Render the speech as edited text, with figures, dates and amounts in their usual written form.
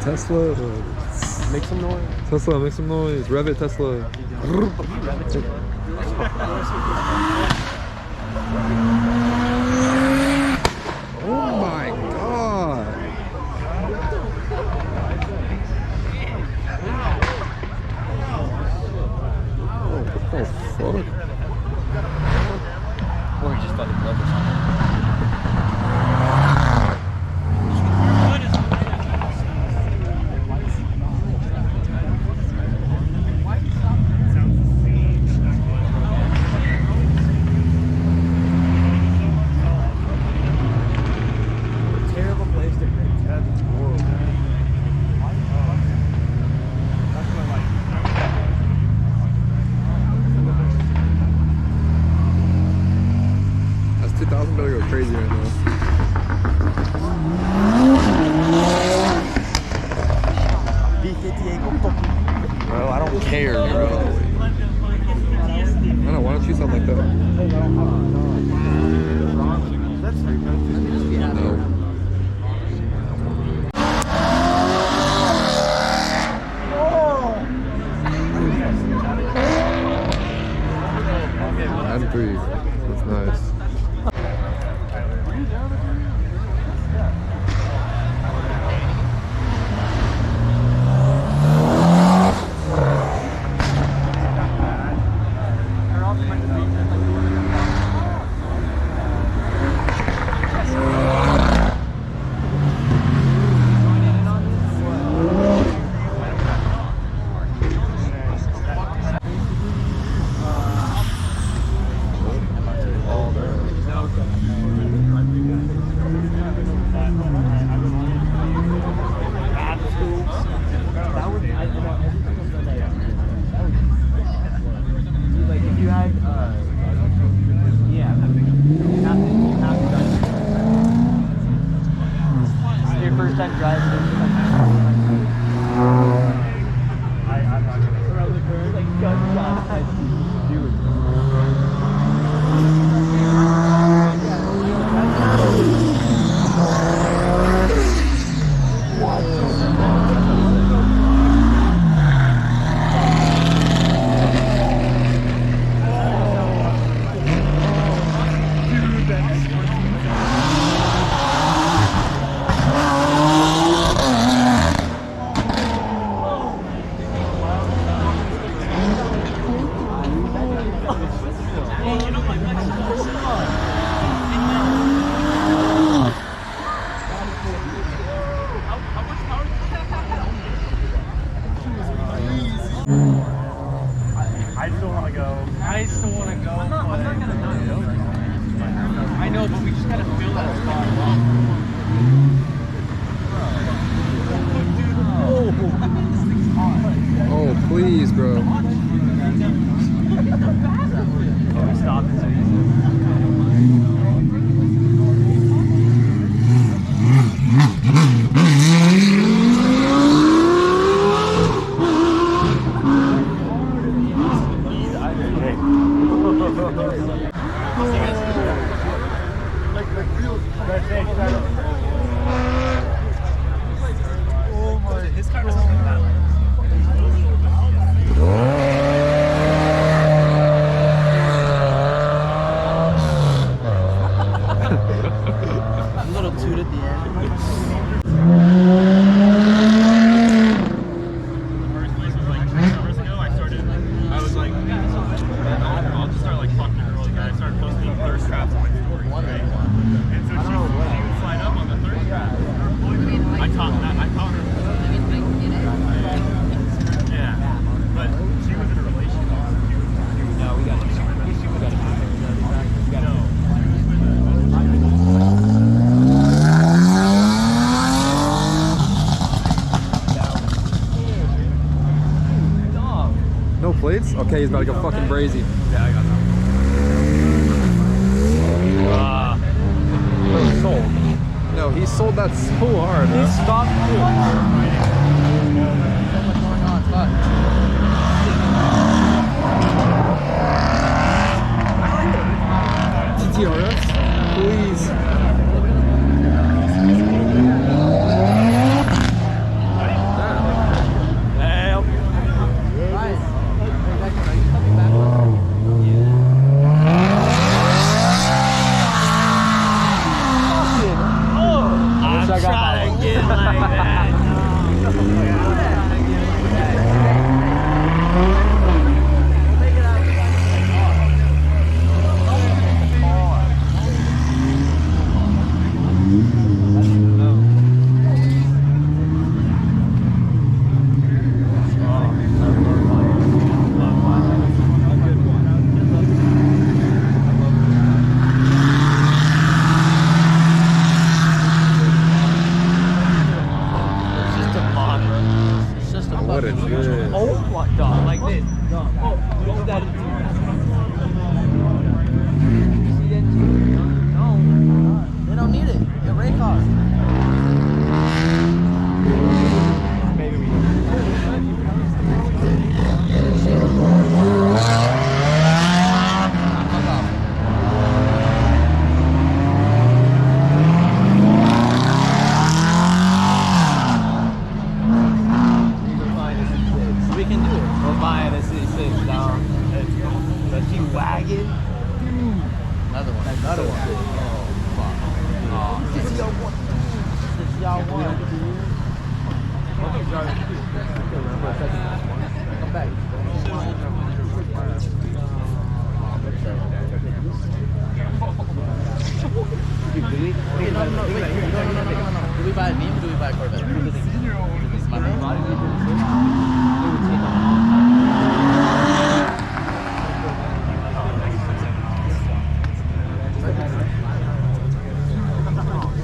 Tesla. Make some noise. Tesla, make some noise. Rev it, Tesla. Oh my god. What the fuck? Or he just fell in love or something. Better go crazy right now. Bro, I don't care, bro. I don't know, why don't you sound like that? No. M3. That's nice. I still want to go. I'm not gonna not go. I know, but we just gotta fill that spot. Oh, please, bro. Stop it. Plates? Okay, he's about to go fucking brazy. Yeah, I got that. Sold. No, he sold that so hard. He stopped TTRS? Please. Do we buy a meme or do we buy a Corvette? My name?